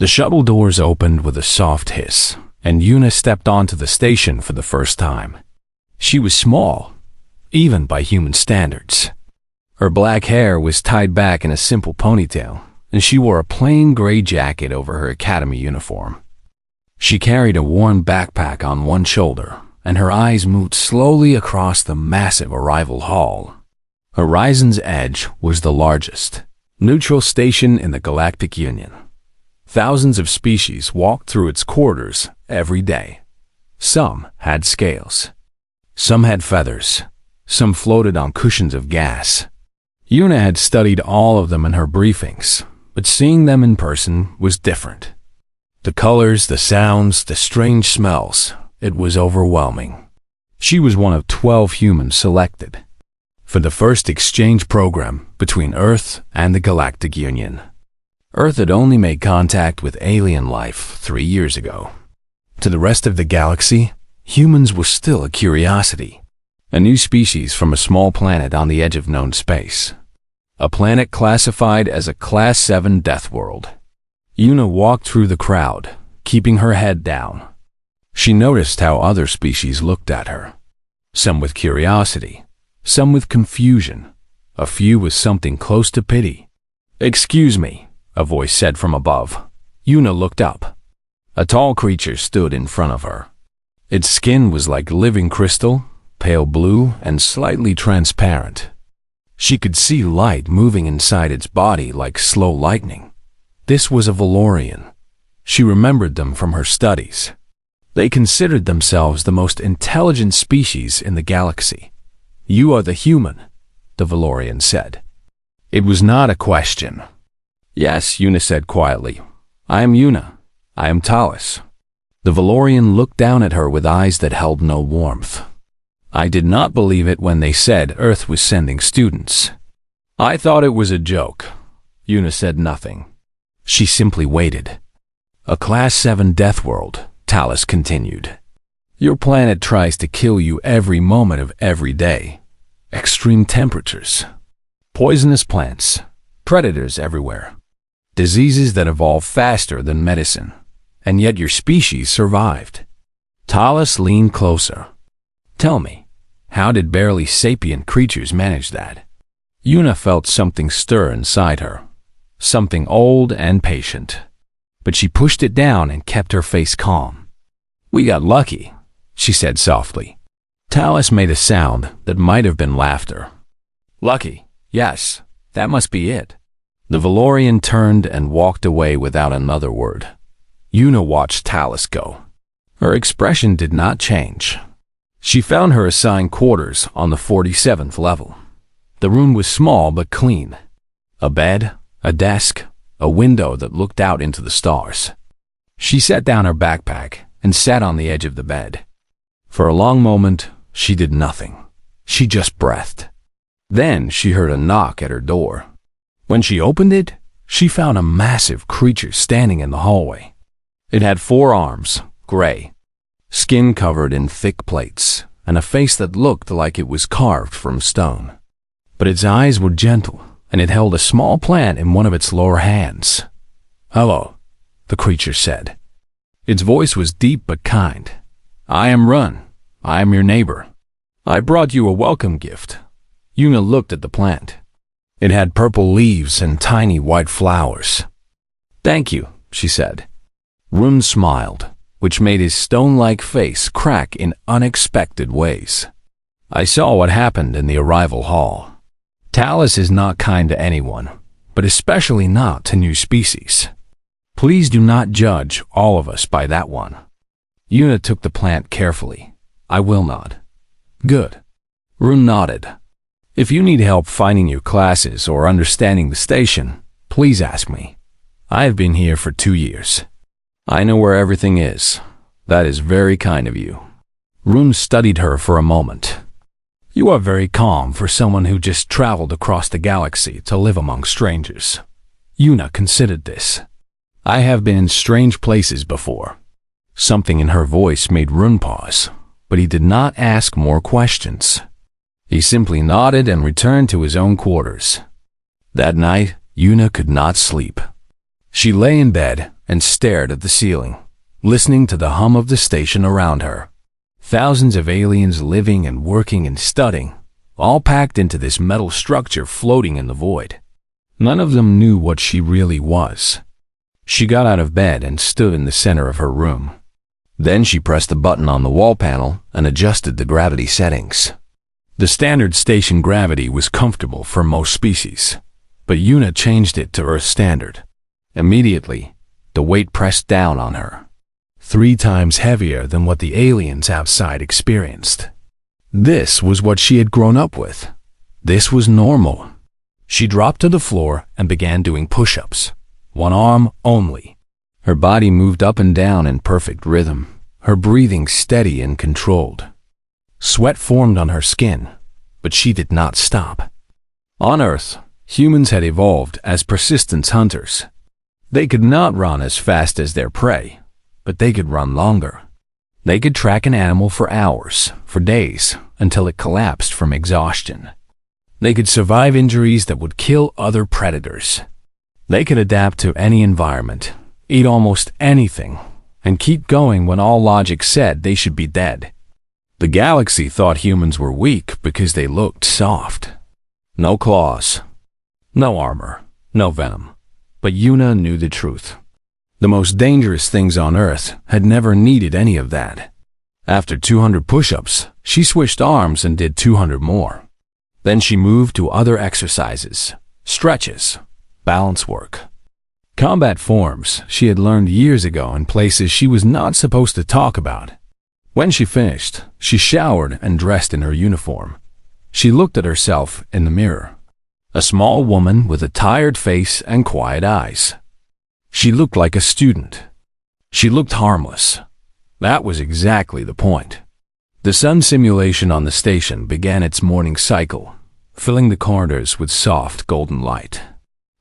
The shuttle doors opened with a soft hiss, and Yuna stepped onto the station for the first time. She was small, even by human standards. Her black hair was tied back in a simple ponytail, and she wore a plain gray jacket over her academy uniform. She carried a worn backpack on one shoulder, and her eyes moved slowly across the massive arrival hall. Horizon's Edge was the largest, neutral station in the Galactic Union. Thousands of species walked through its corridors every day. Some had scales. Some had feathers. Some floated on cushions of gas. Yuna had studied all of them in her briefings, but seeing them in person was different. The colors, the sounds, the strange smells, it was overwhelming. She was one of 12 humans selected for the first exchange program between Earth and the Galactic Union. Earth had only made contact with alien life 3 years ago. To the rest of the galaxy, humans were still a curiosity, a new species from a small planet on the edge of known space. A planet classified as a Class 7 Deathworld. Yuna walked through the crowd, keeping her head down. She noticed how other species looked at her. Some with curiosity, some with confusion, a few with something close to pity. "Excuse me," a voice said from above. Yuna looked up. A tall creature stood in front of her. Its skin was like living crystal, pale blue and slightly transparent. She could see light moving inside its body like slow lightning. This was a Valorian. She remembered them from her studies. They considered themselves the most intelligent species in the galaxy. "You are the human," the Valorian said. It was not a question. "Yes," Yuna said quietly. "I am Yuna. I am Talis." The Valorian looked down at her with eyes that held no warmth. "I did not believe it when they said Earth was sending students. I thought it was a joke." Yuna said nothing. She simply waited. "A Class 7 Deathworld," Talis continued. "Your planet tries to kill you every moment of every day. Extreme temperatures, poisonous plants, predators everywhere, diseases that evolve faster than medicine. And yet your species survived." Talis leaned closer. "Tell me, how did barely sapient creatures manage that?" Yuna felt something stir inside her, something old and patient. But she pushed it down and kept her face calm. "We got lucky," she said softly. Talis made a sound that might have been laughter. "Lucky, yes, that must be it." The Valorian turned and walked away without another word. Yuna watched Talis go. Her expression did not change. She found her assigned quarters on the 47th level. The room was small but clean. A bed, a desk, a window that looked out into the stars. She set down her backpack and sat on the edge of the bed. For a long moment, she did nothing. She just breathed. Then she heard a knock at her door. When she opened it, she found a massive creature standing in the hallway. It had 4 arms, gray, skin covered in thick plates, and a face that looked like it was carved from stone. But its eyes were gentle, and it held a small plant in one of its lower hands. "Hello," the creature said. Its voice was deep but kind. "I am Run. I am your neighbor. I brought you a welcome gift." Yuna looked at the plant. It had purple leaves and tiny white flowers. "Thank you," she said. Run smiled, which made his stone-like face crack in unexpected ways. "I saw what happened in the arrival hall. Talis is not kind to anyone, but especially not to new species. Please do not judge all of us by that one." Yuna took the plant carefully. "I will not." "Good." Rune nodded. "If you need help finding your classes or understanding the station, please ask me. I have been here for 2 years. I know where everything is. That is very kind of you." Rune studied her for a moment. "You are very calm for someone who just traveled across the galaxy to live among strangers." Yuna considered this. "I have been in strange places before." Something in her voice made Rune pause, but he did not ask more questions. He simply nodded and returned to his own quarters. That night, Yuna could not sleep. She lay in bed, and stared at the ceiling, listening to the hum of the station around her. Thousands of aliens living and working and studying, all packed into this metal structure floating in the void. None of them knew what she really was. She got out of bed and stood in the center of her room. Then she pressed a button on the wall panel and adjusted the gravity settings. The standard station gravity was comfortable for most species, but Yuna changed it to Earth standard. Immediately, the weight pressed down on her, 3 times heavier than what the aliens outside experienced. This was what she had grown up with. This was normal. She dropped to the floor and began doing push-ups, 1 arm only. Her body moved up and down in perfect rhythm, her breathing steady and controlled. Sweat formed on her skin, but she did not stop. On Earth, humans had evolved as persistence hunters. They could not run as fast as their prey, but they could run longer. They could track an animal for hours, for days, until it collapsed from exhaustion. They could survive injuries that would kill other predators. They could adapt to any environment, eat almost anything, and keep going when all logic said they should be dead. The galaxy thought humans were weak because they looked soft. No claws, no armor, no venom. But Yuna knew the truth. The most dangerous things on Earth had never needed any of that. After 200 push-ups, she switched arms and did 200 more. Then she moved to other exercises, stretches, balance work. Combat forms she had learned years ago in places she was not supposed to talk about. When she finished, she showered and dressed in her uniform. She looked at herself in the mirror. A small woman with a tired face and quiet eyes. She looked like a student. She looked harmless. That was exactly the point. The sun simulation on the station began its morning cycle, filling the corridors with soft golden light.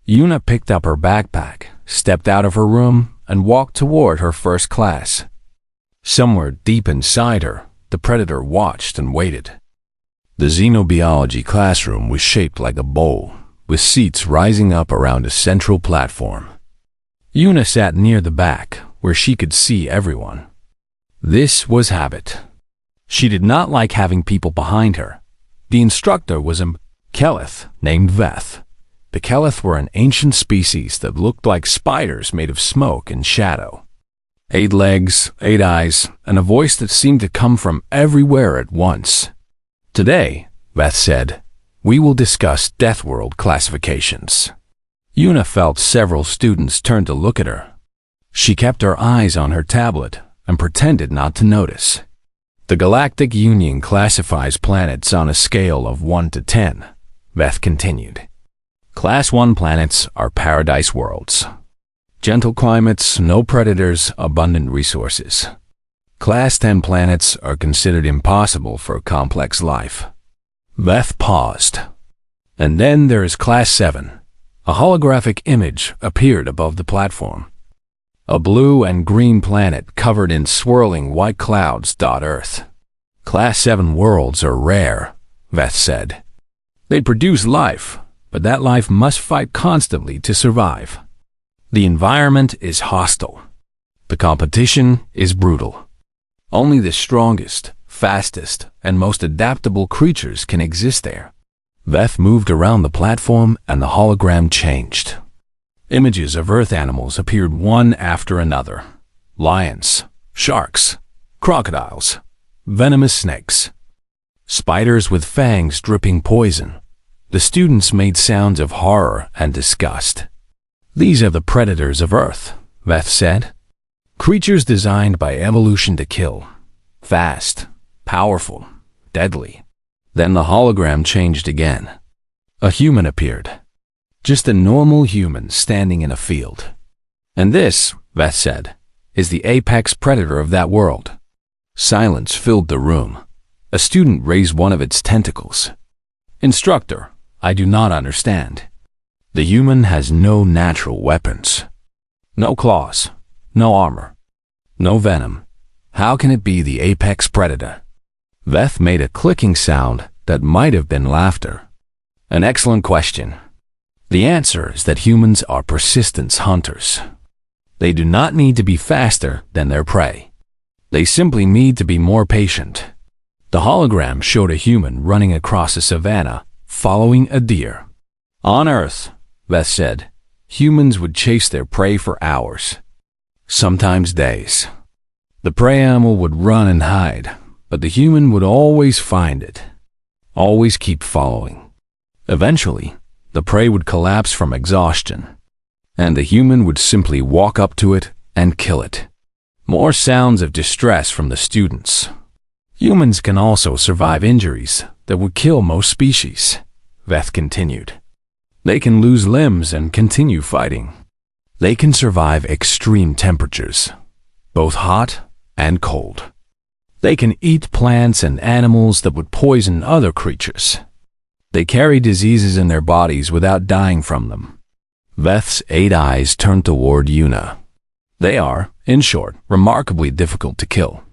Yuna picked up her backpack, stepped out of her room, and walked toward her first class. Somewhere deep inside her, the Predator watched and waited. The xenobiology classroom was shaped like a bowl, with seats rising up around a central platform. Yuna sat near the back, where she could see everyone. This was habit. She did not like having people behind her. The instructor was a Keleth named Veth. The Keleth were an ancient species that looked like spiders made of smoke and shadow. 8 legs, 8 eyes, and a voice that seemed to come from everywhere at once. Today, Veth said, we will discuss Deathworld classifications. Yuna felt several students turn to look at her. She kept her eyes on her tablet and pretended not to notice. The Galactic Union classifies planets on a scale of 1 to 10, Veth continued. Class 1 planets are paradise worlds. Gentle climates, no predators, abundant resources. Class 10 planets are considered impossible for complex life. Veth paused. And then there is Class 7. A holographic image appeared above the platform. A blue and green planet covered in swirling white clouds dot Earth. Class 7 worlds are rare, Veth said. They produce life, but that life must fight constantly to survive. The environment is hostile. The competition is brutal. Only the strongest, fastest, and most adaptable creatures can exist there. Veth moved around the platform and the hologram changed. Images of Earth animals appeared one after another. Lions, sharks, crocodiles, venomous snakes, spiders with fangs dripping poison. The students made sounds of horror and disgust. These are the predators of Earth, Veth said. Creatures designed by evolution to kill. Fast, powerful, deadly. Then the hologram changed again. A human appeared. Just a normal human standing in a field. And this, Veth said, is the apex predator of that world. Silence filled the room. A student raised one of its tentacles. Instructor, I do not understand. The human has no natural weapons. No claws, no armor, no venom. How can it be the apex predator? Veth made a clicking sound that might have been laughter. An excellent question. The answer is that humans are persistence hunters. They do not need to be faster than their prey. They simply need to be more patient. The hologram showed a human running across a savanna, following a deer. On Earth, Beth said, humans would chase their prey for hours, sometimes days. The prey animal would run and hide, but the human would always find it, always keep following. Eventually, the prey would collapse from exhaustion, and the human would simply walk up to it and kill it. More sounds of distress from the students. Humans can also survive injuries that would kill most species, Beth continued. They can lose limbs and continue fighting. They can survive extreme temperatures, both hot and cold. They can eat plants and animals that would poison other creatures. They carry diseases in their bodies without dying from them. Beth's 8 eyes turned toward Una. They are, in short, remarkably difficult to kill.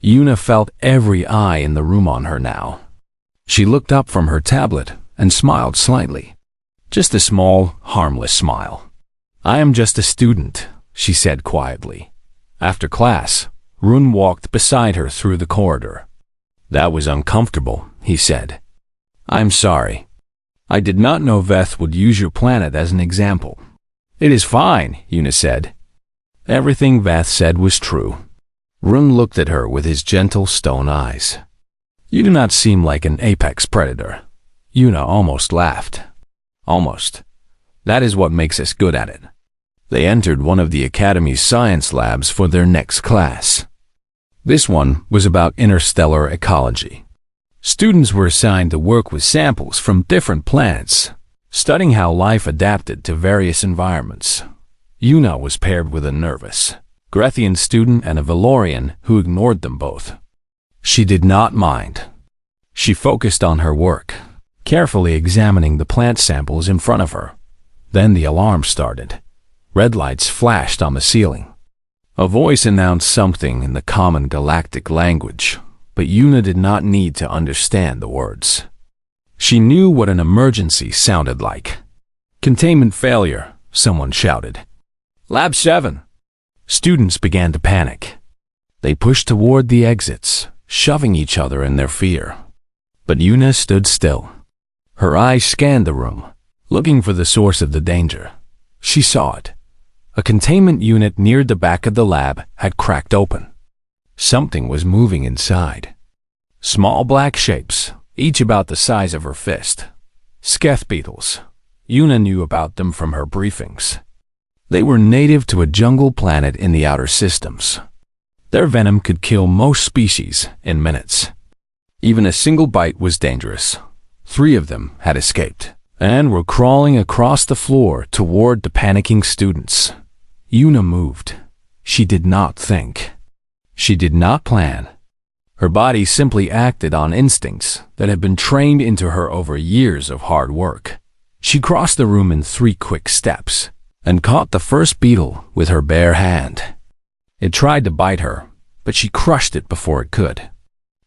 Una felt every eye in the room on her now. She looked up from her tablet and smiled slightly. Just a small, harmless smile. I am just a student, she said quietly. After class, Rune walked beside her through the corridor. That was uncomfortable, he said. I'm sorry. I did not know Beth would use your planet as an example. It is fine, Una said. Everything Beth said was true. Rune looked at her with his gentle stone eyes. You do not seem like an apex predator. Una almost laughed. Almost. That is what makes us good at it. They entered one of the Academy's science labs for their next class. This one was about interstellar ecology. Students were assigned to work with samples from different planets, studying how life adapted to various environments. Una was paired with a nervous Grethian student and a Valorian who ignored them both. She did not mind. She focused on her work, carefully examining the plant samples in front of her. Then the alarm started. Red lights flashed on the ceiling. A voice announced something in the common galactic language, but Una did not need to understand the words. She knew what an emergency sounded like. Containment failure, someone shouted. Lab 7. Students began to panic. They pushed toward the exits, shoving each other in their fear. But Una stood still. Her eyes scanned the room, looking for the source of the danger. She saw it. A containment unit near the back of the lab had cracked open. Something was moving inside. Small black shapes, each about the size of her fist. Sketh beetles. Una knew about them from her briefings. They were native to a jungle planet in the outer systems. Their venom could kill most species in minutes. Even a single bite was dangerous. 3 of them had escaped and were crawling across the floor toward the panicking students. Una moved. She did not think. She did not plan. Her body simply acted on instincts that had been trained into her over years of hard work. She crossed the room in 3 quick steps and caught the first beetle with her bare hand. It tried to bite her, but she crushed it before it could.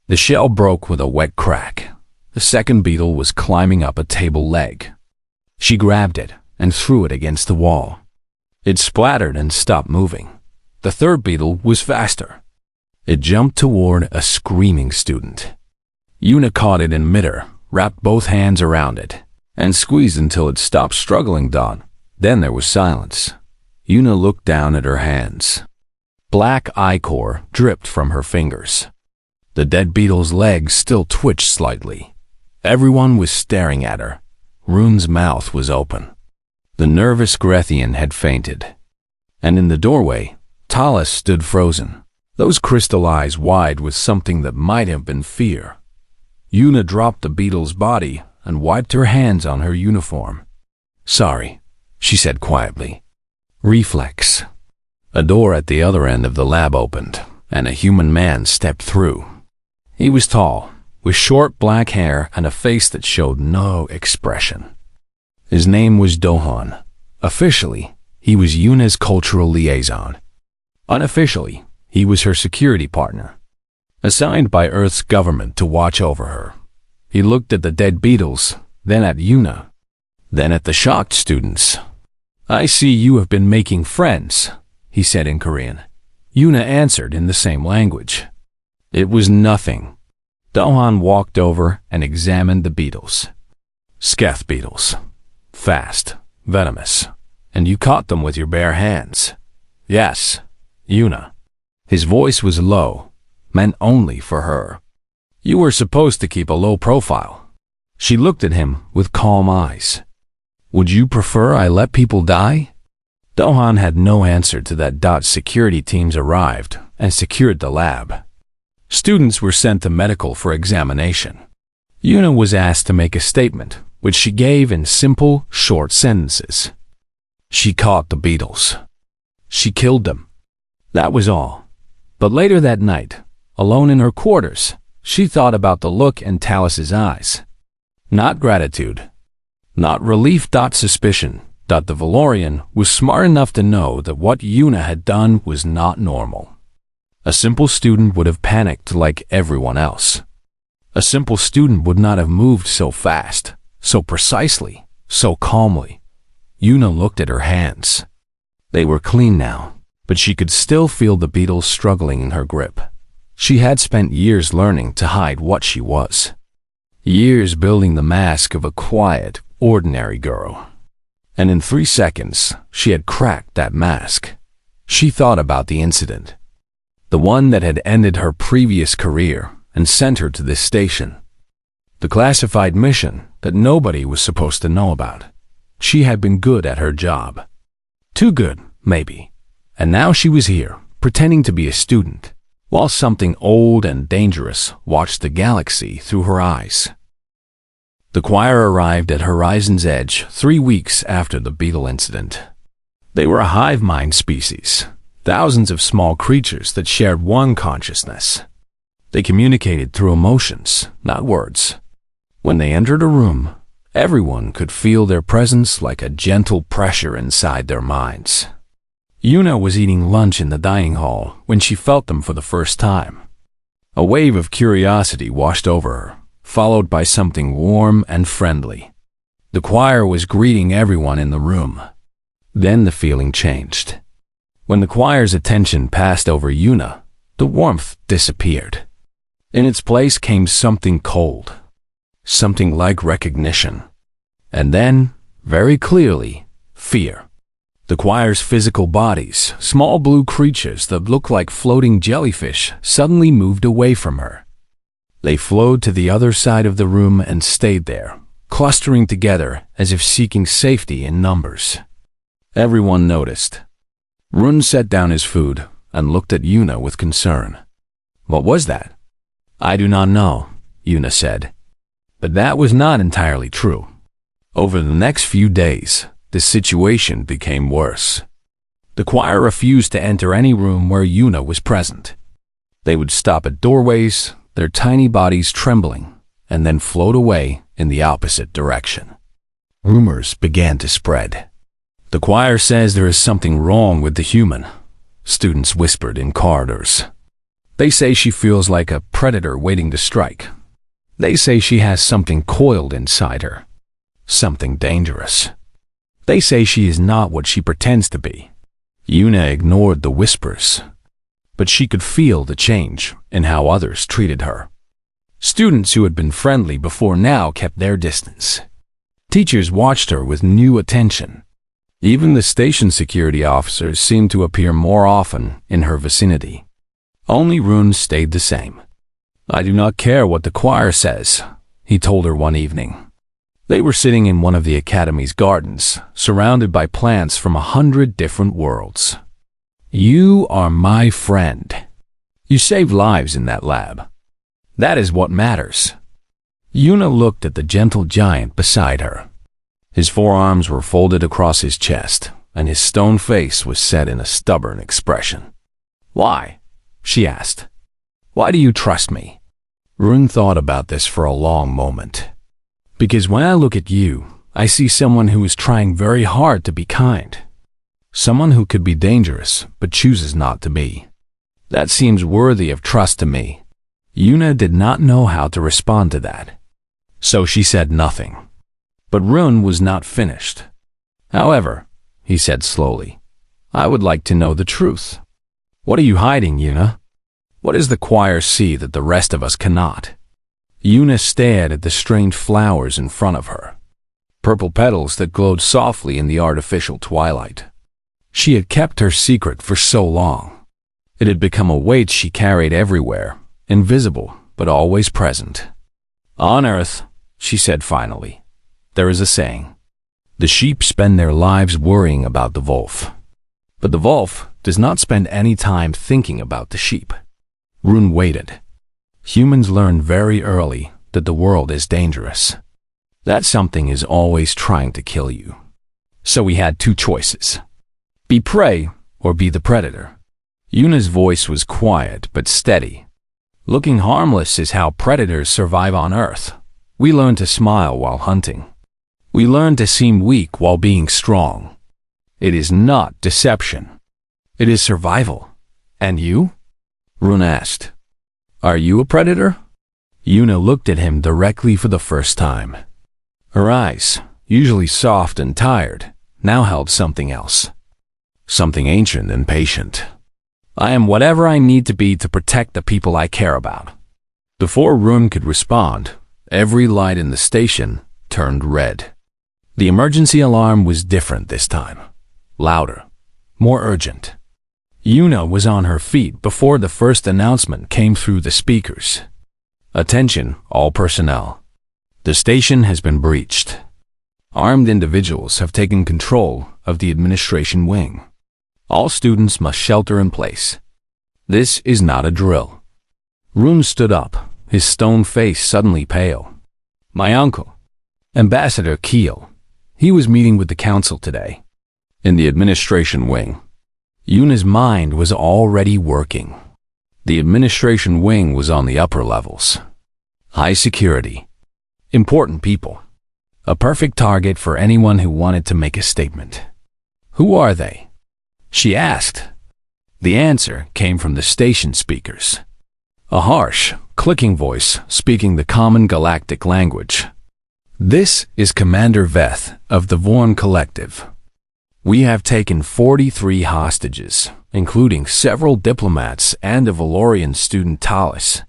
The shell broke with a wet crack. The second beetle was climbing up a table leg. She grabbed it and threw it against the wall. It splattered and stopped moving. The third beetle was faster. It jumped toward a screaming student. Una caught it in midair, wrapped both hands around it, and squeezed until it stopped struggling. Then there was silence. Una looked down at her hands. Black ichor dripped from her fingers. The dead beetle's legs still twitched slightly. Everyone was staring at her. Rune's mouth was open. The nervous Grethian had fainted. And in the doorway, Talus stood frozen, those crystal eyes wide with something that might have been fear. Una dropped the beetle's body and wiped her hands on her uniform. Sorry, she said quietly. Reflex. A door at the other end of the lab opened, and a human man stepped through. He was tall, with short black hair and a face that showed no expression. His name was Dohan. Officially, he was Una's cultural liaison. Unofficially, he was her security partner, assigned by Earth's government to watch over her. He looked at the dead beetles, then at Una, then at the shocked students. I see you have been making friends, he said in Korean. Yuna answered in the same language. It was nothing. Do-han walked over and examined the beetles. Sketh beetles. Fast, venomous, and you caught them with your bare hands. Yes, Yuna. His voice was low, meant only for her. You were supposed to keep a low profile. She looked at him with calm eyes. Would you prefer I let people die? Do-han had no answer to that. Security teams arrived and secured the lab. Students were sent to medical for examination. Yuna was asked to make a statement, which she gave in simple, short sentences. She caught the beetles. She killed them. That was all. But later that night, alone in her quarters, she thought about the look in Talus's eyes. Not gratitude. Not relief. Suspicion. The Valorian was smart enough to know that what Yuna had done was not normal. A simple student would have panicked like everyone else. A simple student would not have moved so fast, so precisely, so calmly. Yuna looked at her hands. They were clean now, but she could still feel the beetles struggling in her grip. She had spent years learning to hide what she was. Years building the mask of a quiet, ordinary girl. And in 3 seconds, she had cracked that mask. She thought about the incident. The one that had ended her previous career and sent her to this station. The classified mission that nobody was supposed to know about. She had been good at her job. Too good, maybe. And now she was here, pretending to be a student, while something old and dangerous watched the galaxy through her eyes. The choir arrived at Horizon's Edge 3 weeks after the beetle incident. They were a hive mind species. Thousands of small creatures that shared one consciousness. They communicated through emotions, not words. When they entered a room, everyone could feel their presence like a gentle pressure inside their minds. Yuna was eating lunch in the dining hall when she felt them for the first time. A wave of curiosity washed over her, followed by something warm and friendly. The choir was greeting everyone in the room. Then the feeling changed. When the choir's attention passed over Yuna, the warmth disappeared. In its place came something cold, something like recognition. And then, very clearly, fear. The choir's physical bodies, small blue creatures that looked like floating jellyfish, suddenly moved away from her. They flowed to the other side of the room and stayed there, clustering together as if seeking safety in numbers. Everyone noticed. Run set down his food and looked at Yuna with concern. What was that? I do not know, Yuna said. But that was not entirely true. Over the next few days, the situation became worse. The choir refused to enter any room where Yuna was present. They would stop at doorways, their tiny bodies trembling, and then float away in the opposite direction. Rumors began to spread. The choir says there is something wrong with the human, students whispered in corridors. They say she feels like a predator waiting to strike. They say she has something coiled inside her, something dangerous. They say she is not what she pretends to be. Yuna ignored the whispers, but she could feel the change in how others treated her. Students who had been friendly before now kept their distance. Teachers watched her with new attention. Even the station security officers seemed to appear more often in her vicinity. Only Rune stayed the same. I do not care what the choir says, he told her one evening. They were sitting in one of the academy's gardens, surrounded by plants from 100 different worlds. You are my friend. You saved lives in that lab. That is what matters. Yuna looked at the gentle giant beside her. His forearms were folded across his chest, and his stone face was set in a stubborn expression. Why? She asked. Why do you trust me? Rune thought about this for a long moment. Because when I look at you, I see someone who is trying very hard to be kind. Someone who could be dangerous, but chooses not to be. That seems worthy of trust to me. Yuna did not know how to respond to that. So she said nothing. But Rune was not finished. However, he said slowly, I would like to know the truth. What are you hiding, Yuna? What does the choir see that the rest of us cannot? Yuna stared at the strange flowers in front of her, purple petals that glowed softly in the artificial twilight. She had kept her secret for so long. It had become a weight she carried everywhere, invisible but always present. On Earth, she said finally, there is a saying. The sheep spend their lives worrying about the wolf, but the wolf does not spend any time thinking about the sheep. Rune waited. Humans learn very early that the world is dangerous, that something is always trying to kill you. So we had two choices. Be prey or be the predator. Yuna's voice was quiet but steady. Looking harmless is how predators survive on Earth. We learn to smile while hunting. We learn to seem weak while being strong. It is not deception. It is survival. And you? Rune asked. Are you a predator? Yuna looked at him directly for the first time. Her eyes, usually soft and tired, now held something else. Something ancient and patient. I am whatever I need to be to protect the people I care about. Before Rune could respond, every light in the station turned red. The emergency alarm was different this time. Louder, more urgent. Yuna was on her feet before the first announcement came through the speakers. Attention, all personnel. The station has been breached. Armed individuals have taken control of the administration wing. All students must shelter in place. This is not a drill. Rune stood up, his stone face suddenly pale. My uncle, Ambassador Keel. He was meeting with the council today. In the administration wing. Yuna's mind was already working. The administration wing was on the upper levels. High security. Important people. A perfect target for anyone who wanted to make a statement. Who are they? She asked. The answer came from the station speakers. A harsh, clicking voice speaking the common galactic language. This is Commander Veth of the Vorn Collective. We have taken 43 hostages, including several diplomats and a Valorian student Talis.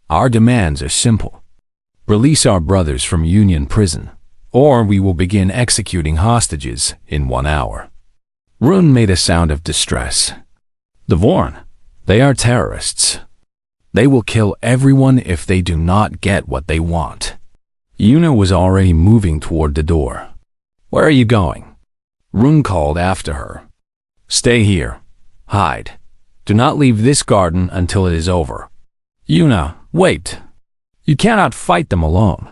Our demands are simple. Release our brothers from Union Prison, or we will begin executing hostages in 1 hour. Rune made a sound of distress. The Vorn, they are terrorists. They will kill everyone if they do not get what they want. Yuna was already moving toward the door. Where are you going? Rune called after her. Stay here. Hide. Do not leave this garden until it is over. Yuna, wait. You cannot fight them alone.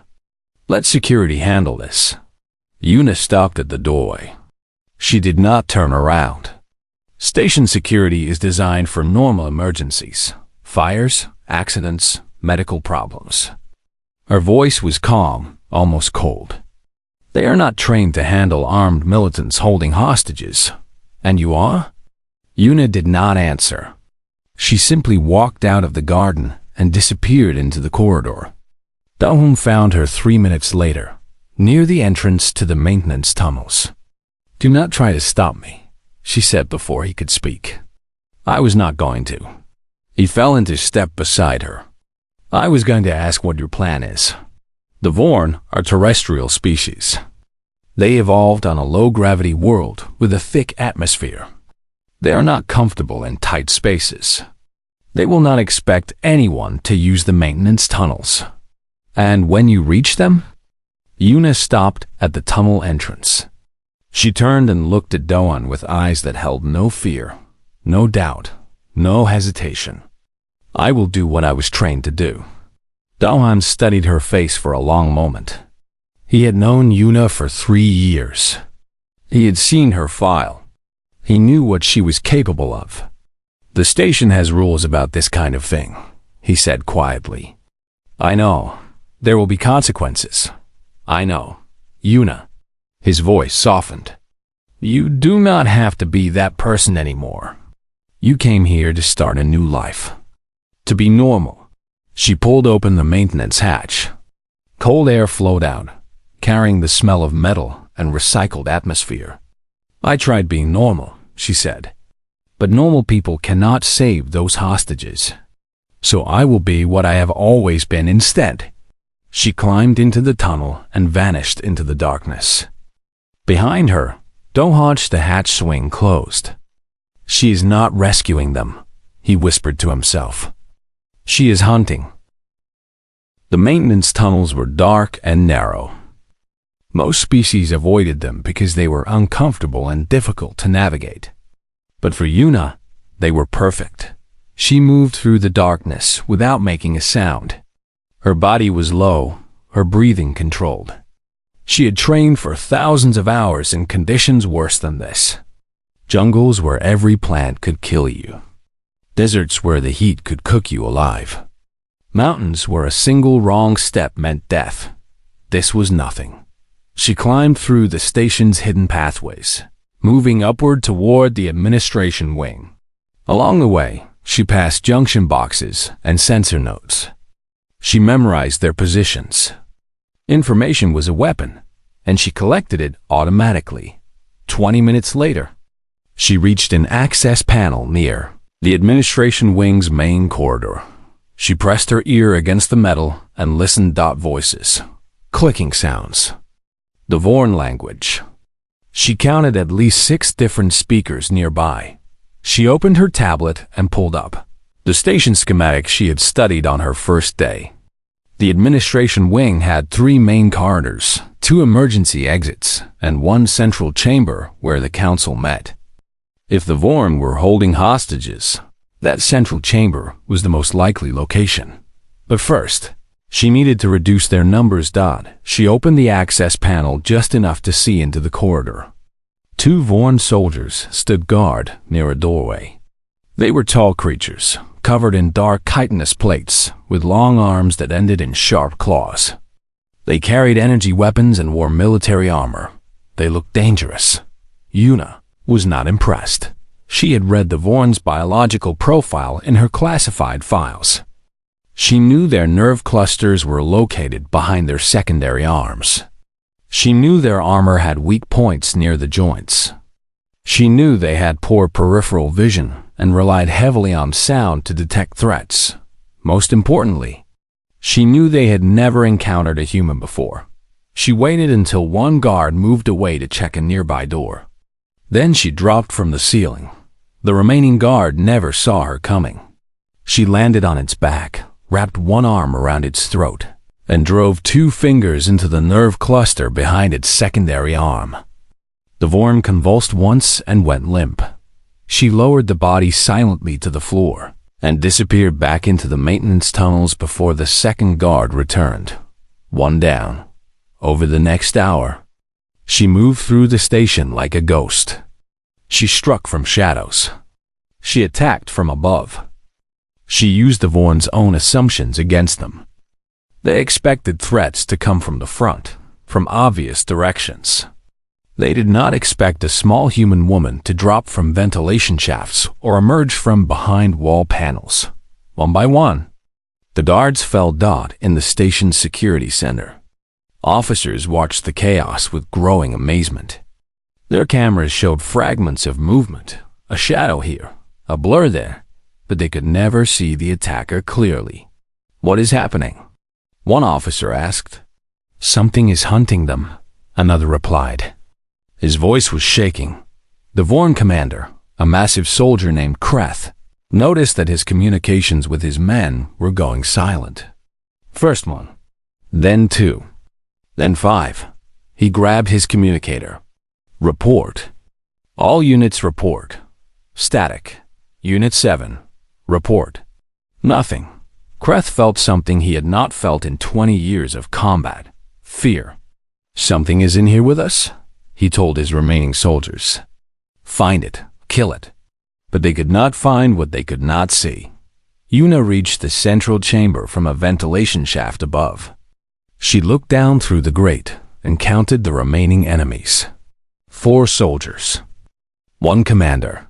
Let security handle this. Yuna stopped at the doorway. She did not turn around. Station security is designed for normal emergencies. Fires, accidents, medical problems. Her voice was calm, almost cold. They are not trained to handle armed militants holding hostages. And you are? Yuna did not answer. She simply walked out of the garden and disappeared into the corridor. Dahum found her 3 minutes later, near the entrance to the maintenance tunnels. Do not try to stop me, she said before he could speak. I was not going to. He fell into step beside her. I was going to ask what your plan is. The Vorn are terrestrial species. They evolved on a low-gravity world with a thick atmosphere. They are not comfortable in tight spaces. They will not expect anyone to use the maintenance tunnels. And when you reach them? Yuna stopped at the tunnel entrance. She turned and looked at Doan with eyes that held no fear, no doubt, no hesitation. I will do what I was trained to do. Doan studied her face for a long moment. He had known Yuna for 3 years. He had seen her file. He knew what she was capable of. The station has rules about this kind of thing, he said quietly. I know. There will be consequences. I know. Yuna. His voice softened. You do not have to be that person anymore. You came here to start a new life. To be normal. She pulled open the maintenance hatch. Cold air flowed out, carrying the smell of metal and recycled atmosphere. I tried being normal, she said, But normal people cannot save those hostages. So I will be what I have always been instead. She climbed into the tunnel and vanished into the darkness. Behind her, Dohaj the hatch swing closed. She is not rescuing them, he whispered to himself. She is hunting. The maintenance tunnels were dark and narrow. Most species avoided them because they were uncomfortable and difficult to navigate. But for Yuna, they were perfect. She moved through the darkness without making a sound. Her body was low, her breathing controlled. She had trained for thousands of hours in conditions worse than this. Jungles where every plant could kill you. Deserts where the heat could cook you alive. Mountains where a single wrong step meant death. This was nothing. She climbed through the station's hidden pathways, moving upward toward the administration wing. Along the way, she passed junction boxes and sensor nodes. She memorized their positions. Information was a weapon, and she collected it automatically. 20 minutes later, she reached an access panel near the administration wing's main corridor. She pressed her ear against the metal and listened. Voices, clicking sounds. The Vorn language. She counted at least 6 different speakers nearby. She opened her tablet and pulled up the station schematic she had studied on her first day. The administration wing had 3 main corridors, 2 emergency exits, and 1 central chamber where the council met. If the Vorn were holding hostages, that central chamber was the most likely location. But first, she needed to reduce their numbers. She opened the access panel just enough to see into the corridor. 2 Vorn soldiers stood guard near a doorway. They were tall creatures, covered in dark chitinous plates, with long arms that ended in sharp claws. They carried energy weapons and wore military armor. They looked dangerous. Yuna was not impressed. She had read the Vorn's biological profile in her classified files. She knew their nerve clusters were located behind their secondary arms. She knew their armor had weak points near the joints. She knew they had poor peripheral vision and relied heavily on sound to detect threats. Most importantly, she knew they had never encountered a human before. She waited until one guard moved away to check a nearby door. Then she dropped from the ceiling. The remaining guard never saw her coming. She landed on its back, wrapped one arm around its throat, and drove 2 fingers into the nerve cluster behind its secondary arm. The Vorn convulsed once and went limp. She lowered the body silently to the floor and disappeared back into the maintenance tunnels before the second guard returned. 1 down. Over the next hour, she moved through the station like a ghost. She struck from shadows. She attacked from above. She used the Vorn's own assumptions against them. They expected threats to come from the front, from obvious directions. They did not expect a small human woman to drop from ventilation shafts or emerge from behind wall panels. One by one, the darts fell. In the station's security center. Officers watched the chaos with growing amazement. Their cameras showed fragments of movement, a shadow here, a blur there, but they could never see the attacker clearly. "What is happening?" one officer asked. "Something is hunting them," another replied. His voice was shaking. The Vorn commander, a massive soldier named Kreth, noticed that his communications with his men were going silent. First 1, then 2, then 5. He grabbed his communicator. "Report. All units report. Static. Unit 7. Report." Nothing. Kreth felt something he had not felt in 20 years of combat. Fear. "Something is in here with us," he told his remaining soldiers. "Find it. Kill it." But they could not find what they could not see. Yuna reached the central chamber from a ventilation shaft above. She looked down through the grate and counted the remaining enemies. 4 soldiers. 1 commander.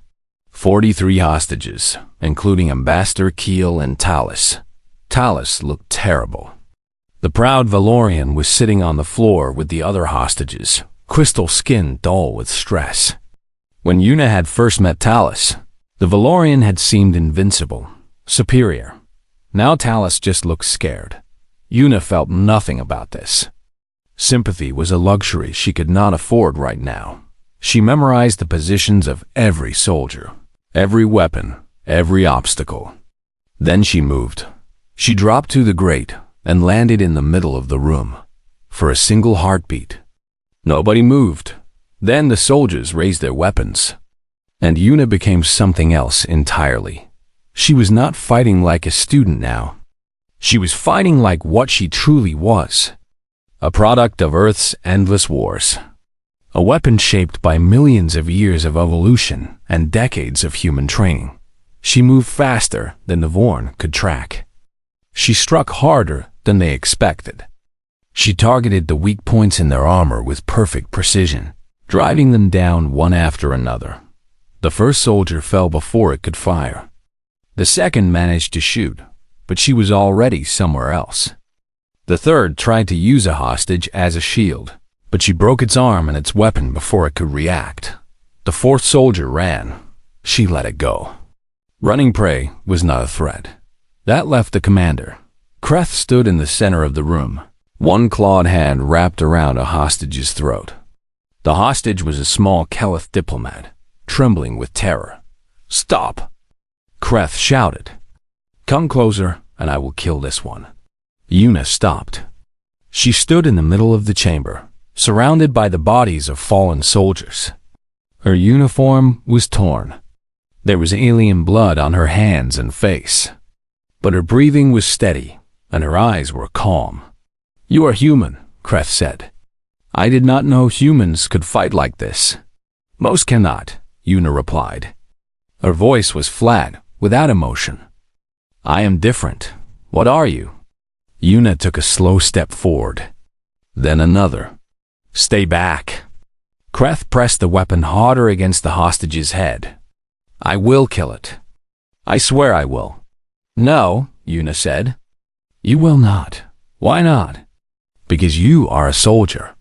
43 hostages, including Ambassador Keel and Talus. Talus looked terrible. The proud Valorian was sitting on the floor with the other hostages, crystal skin dull with stress. When Yuna had first met Talus, The Valorian had seemed invincible, superior. Now Talus just looked scared. Una felt nothing about this. Sympathy was a luxury she could not afford right now. She memorized the positions of every soldier, every weapon, every obstacle. Then she moved. She dropped to the grate and landed in the middle of the room. For a single heartbeat. Nobody moved. Then the soldiers raised their weapons. And Una became something else entirely. She was not fighting like a student now. She was fighting like what she truly was. A product of Earth's endless wars. A weapon shaped by millions of years of evolution and decades of human training. She moved faster than the Vorn could track. She struck harder than they expected. She targeted the weak points in their armor with perfect precision, driving them down one after another. The first soldier fell before it could fire. The second managed to shoot, but she was already somewhere else. The third tried to use a hostage as a shield, but she broke its arm and its weapon before it could react. The fourth soldier ran. She let it go. Running prey was not a threat. That left the commander. Kreth stood in the center of the room, one clawed hand wrapped around a hostage's throat. The hostage was a small Kelith diplomat, trembling with terror. "Stop!" Kreth shouted. "Come closer, and I will kill this one." Una stopped. She stood in the middle of the chamber, surrounded by the bodies of fallen soldiers. Her uniform was torn. There was alien blood on her hands and face. But her breathing was steady, and her eyes were calm. "You are human," Kreth said. "I did not know humans could fight like this." "Most cannot," Una replied. Her voice was flat, without emotion. "I am different. What are you?" Una took a slow step forward. Then another. "Stay back." Kreth pressed the weapon harder against the hostage's head. "I will kill it. I swear I will." "No," Una said. "You will not." "Why not?" "Because you are a soldier.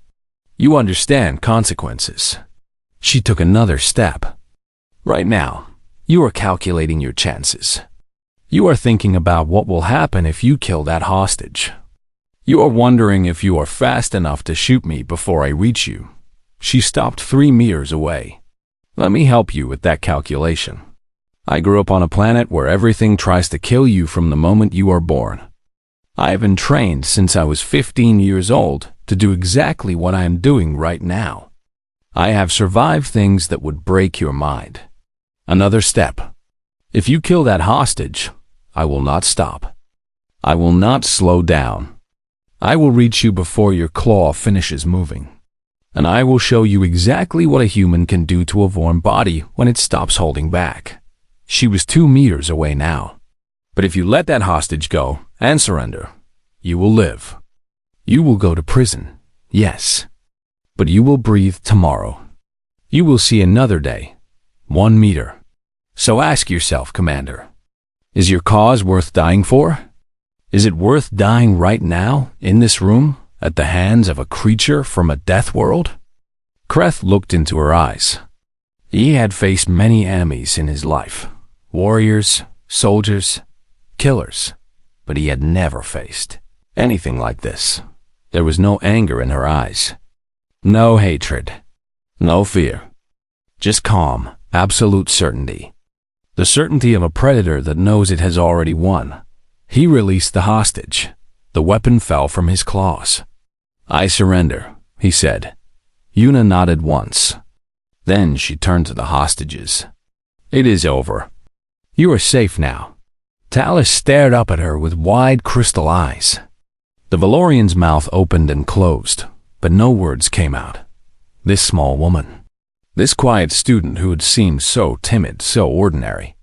You understand consequences." She took another step. "Right now, you are calculating your chances. You are thinking about what will happen if you kill that hostage. You are wondering if you are fast enough to shoot me before I reach you." She stopped 3 meters away. "Let me help you with that calculation. I grew up on a planet where everything tries to kill you from the moment you are born. I have been trained since I was 15 years old to do exactly what I am doing right now. I have survived things that would break your mind. Another step. If you kill that hostage, I will not stop. I will not slow down. I will reach you before your claw finishes moving. And I will show you exactly what a human can do to a Vorn body when it stops holding back." She was 2 meters away now. "But if you let that hostage go and surrender, you will live. You will go to prison, yes. But you will breathe tomorrow. You will see another day, 1 meter. So ask yourself, Commander, is your cause worth dying for? Is it worth dying right now, in this room, at the hands of a creature from a Deathworld?" Kreth looked into her eyes. He had faced many enemies in his life. Warriors, soldiers, killers. But he had never faced anything like this. There was no anger in her eyes. No hatred. No fear. Just calm, absolute certainty. The certainty of a predator that knows it has already won. He released the hostage. The weapon fell from his claws. "I surrender," he said. Una nodded once. Then she turned to the hostages. "It is over. You are safe now." Talus stared up at her with wide crystal eyes. The Valorian's mouth opened and closed, but no words came out. This small woman. This quiet student who had seemed so timid, so ordinary.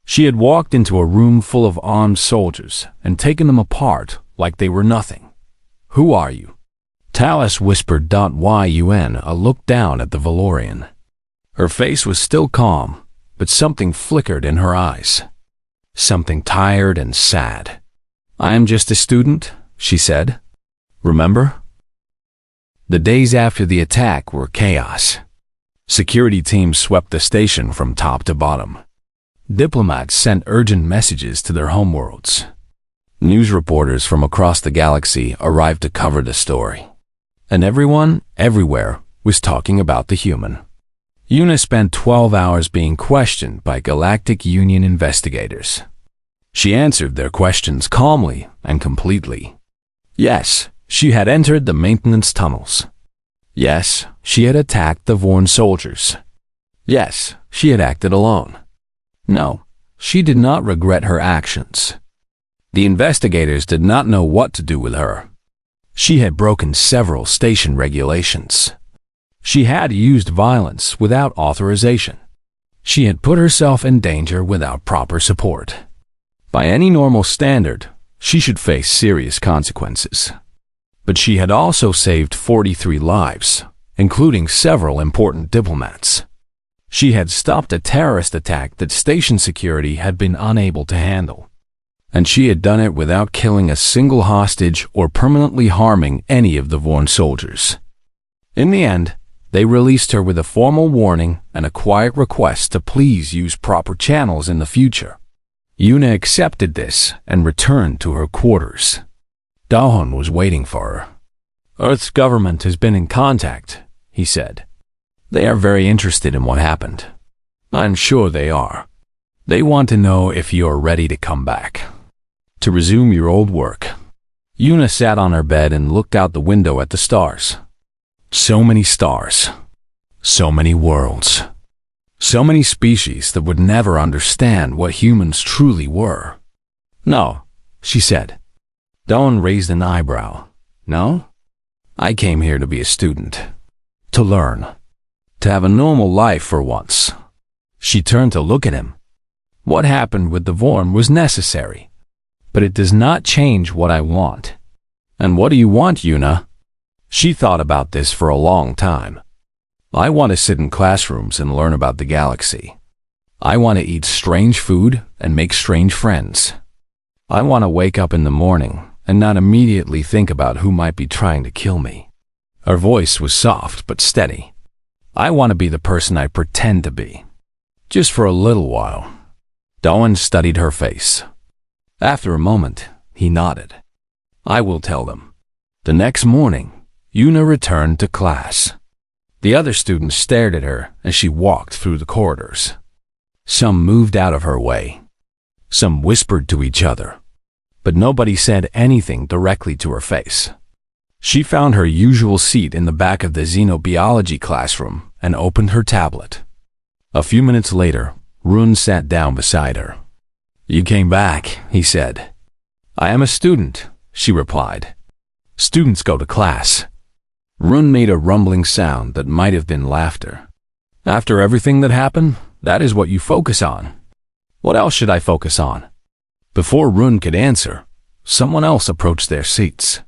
She had walked into a room full of armed soldiers and taken them apart like they were nothing. "Who are you?" Talus whispered. "Yun," looked down at the Valorian. Her face was still calm, but something flickered in her eyes. Something tired and sad. "I am just a student," she said. "Remember?" The days after the attack were chaos. Security teams swept the station from top to bottom. Diplomats sent urgent messages to their homeworlds. News reporters from across the galaxy arrived to cover the story. And everyone, everywhere, was talking about the human. Una spent 12 hours being questioned by Galactic Union investigators. She answered their questions calmly and completely. Yes, she had entered the maintenance tunnels. Yes, she had attacked the Vorn soldiers. Yes, she had acted alone. No, she did not regret her actions. The investigators did not know what to do with her. She had broken several station regulations. She had used violence without authorization. She had put herself in danger without proper support. By any normal standard, she should face serious consequences. But she had also saved 43 lives, including several important diplomats. She had stopped a terrorist attack that station security had been unable to handle. And she had done it without killing a single hostage or permanently harming any of the Vorn soldiers. In the end, they released her with a formal warning and a quiet request to please use proper channels in the future. Una accepted this and returned to her quarters. Dahon was waiting for her. Earth's government has been in contact, he said. They are very interested in what happened. I'm sure they are. They want to know if you are ready to come back, to resume your old work. Una sat on her bed and looked out the window at the stars. So many stars. So many worlds. So many species that would never understand what humans truly were. No, she said. Dawn raised an eyebrow. No? I came here to be a student. To learn. To have a normal life for once. She turned to look at him. What happened with the Vorn was necessary. But it does not change what I want. And what do you want, Una? She thought about this for a long time. I want to sit in classrooms and learn about the galaxy. I want to eat strange food and make strange friends. I want to wake up in the morning and not immediately think about who might be trying to kill me. Her voice was soft but steady. I want to be the person I pretend to be. Just for a little while. Dawn studied her face. After a moment, he nodded. I will tell them. The next morning, Una returned to class. The other students stared at her as she walked through the corridors. Some moved out of her way. Some whispered to each other. But nobody said anything directly to her face. She found her usual seat in the back of the xenobiology classroom and opened her tablet. A few minutes later, Rune sat down beside her. You came back, he said. I am a student, she replied. Students go to class. Rune made a rumbling sound that might have been laughter. After everything that happened, that is what you focus on. What else should I focus on? Before Rune could answer, someone else approached their seats.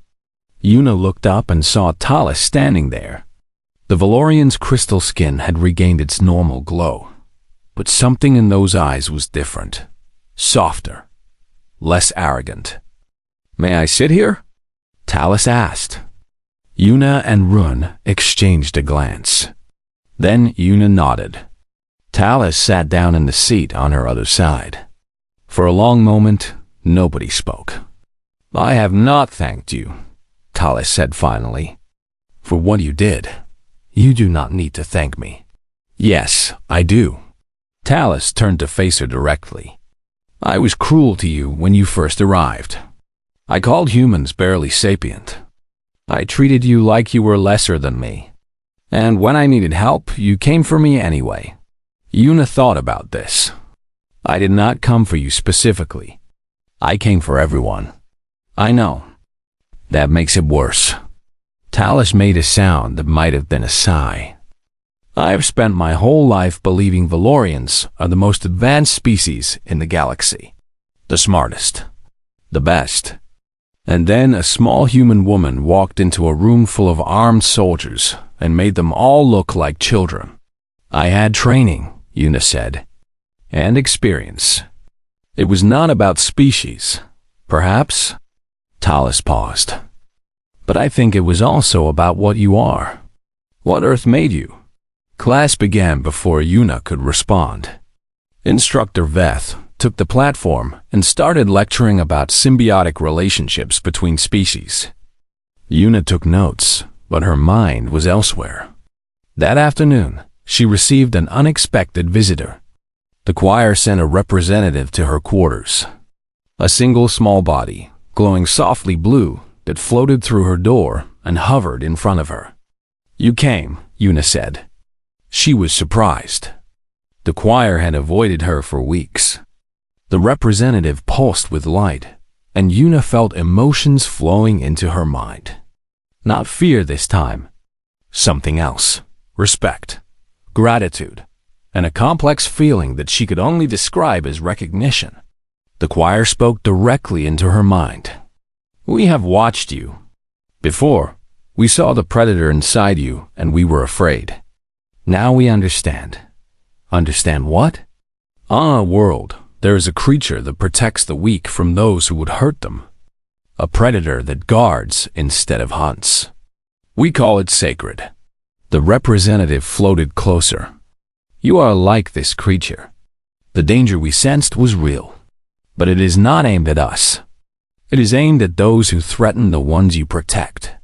Una looked up and saw Talus standing there. The Valorian's crystal skin had regained its normal glow, but something in those eyes was different, softer, less arrogant. May I sit here? Talus asked. Una and Rune exchanged a glance. Then Una nodded. Talus sat down in the seat on her other side. For a long moment, nobody spoke. I have not thanked you, Talus said finally. For what you did. You do not need to thank me. Yes, I do. Talus turned to face her directly. I was cruel to you when you first arrived. I called humans barely sapient. I treated you like you were lesser than me. And when I needed help, you came for me anyway. Una thought about this. I did not come for you specifically. I came for everyone. I know. That makes it worse. Talus made a sound that might have been a sigh. I have spent my whole life believing Valorians are the most advanced species in the galaxy. The smartest. The best. And then a small human woman walked into a room full of armed soldiers and made them all look like children. I had training, Una said, and experience. It was not about species, perhaps. Talus paused. But I think it was also about what you are. What Earth made you. Class began before Una could respond. Instructor Veth took the platform and started lecturing about symbiotic relationships between species. Yuna took notes, but her mind was elsewhere. That afternoon, she received an unexpected visitor. The choir sent a representative to her quarters. A single small body, glowing softly blue, that floated through her door and hovered in front of her. "You came," Yuna said. She was surprised. The choir had avoided her for weeks. The representative pulsed with light, and Yuna felt emotions flowing into her mind. Not fear this time. Something else. Respect, gratitude, and a complex feeling that she could only describe as recognition. The choir spoke directly into her mind. "We have watched you. Before, we saw the predator inside you and we were afraid. Now we understand." Understand what? On our world, there is a creature that protects the weak from those who would hurt them. A predator that guards instead of hunts. We call it sacred. The representative floated closer. "You are like this creature. The danger we sensed was real. But it is not aimed at us. It is aimed at those who threaten the ones you protect."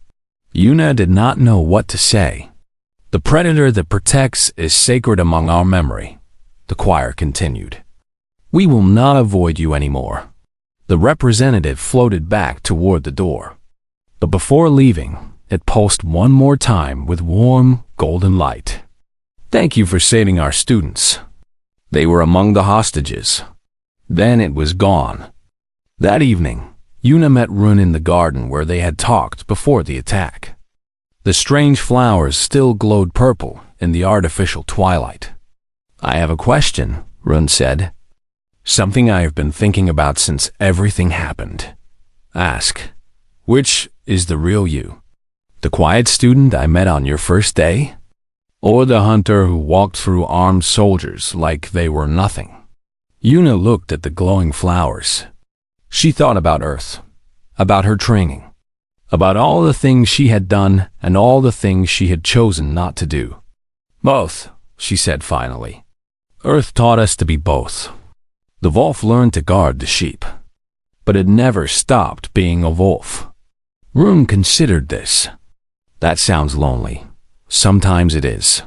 Yuna did not know what to say. "The predator that protects is sacred among our memory," the choir continued. "We will not avoid you anymore." The representative floated back toward the door. But before leaving, it pulsed one more time with warm, golden light. "Thank you for saving our students. They were among the hostages." Then it was gone. That evening, Yuna met Rune in the garden where they had talked before the attack. The strange flowers still glowed purple in the artificial twilight. "I have a question," Rune said. "Something I have been thinking about since everything happened. Ask, which is the real you? The quiet student I met on your first day? Or the hunter who walked through armed soldiers like they were nothing?" Yuna looked at the glowing flowers. She thought about Earth, about her training, about all the things she had done and all the things she had chosen not to do. "Both," she said finally. "Earth taught us to be both. The wolf learned to guard the sheep, but it never stopped being a wolf." Rune considered this. "That sounds lonely. Sometimes it is."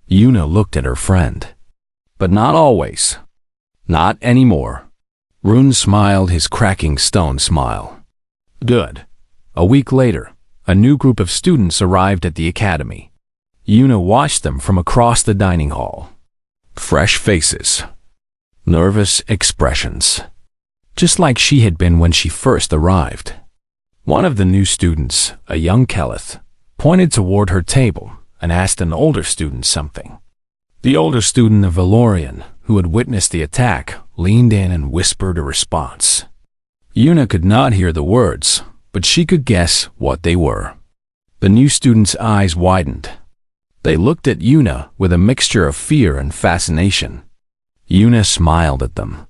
Yuna looked at her friend. "But not always. Not anymore." Rune smiled his cracking stone smile. "Good." A week later, a new group of students arrived at the academy. Yuna watched them from across the dining hall. Fresh faces. Nervous expressions. Just like she had been when she first arrived. One of the new students, a young Kelith, pointed toward her table and asked an older student something. The older student, a Valorian, who had witnessed the attack, leaned in and whispered a response. Yuna could not hear the words, but she could guess what they were. The new student's eyes widened. They looked at Yuna with a mixture of fear and fascination. Yuna smiled at them.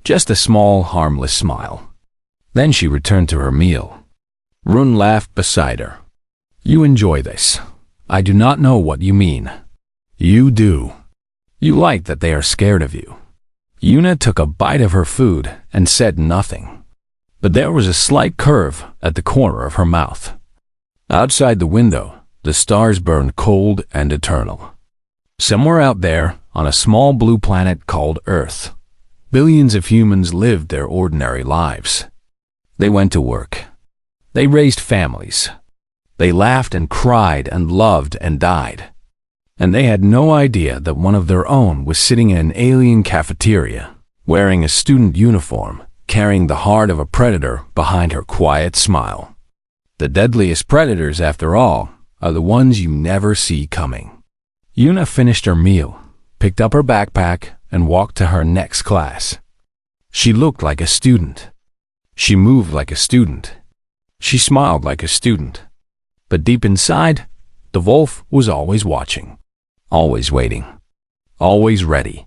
Just a small, harmless smile. Then she returned to her meal. Rune laughed beside her. "You enjoy this. I do not know what you mean." "You do. You like that they are scared of you." Yuna took a bite of her food and said nothing. But there was a slight curve at the corner of her mouth. Outside the window, the stars burned cold and eternal. Somewhere out there, on a small blue planet called Earth, billions of humans lived their ordinary lives. They went to work. They raised families. They laughed and cried and loved and died. And they had no idea that one of their own was sitting in an alien cafeteria, wearing a student uniform, carrying the heart of a predator behind her quiet smile. The deadliest predators, after all, are the ones you never see coming. Yuna finished her meal, picked up her backpack, and walked to her next class. She looked like a student. She moved like a student. She smiled like a student. But deep inside, the wolf was always watching, always waiting, always ready.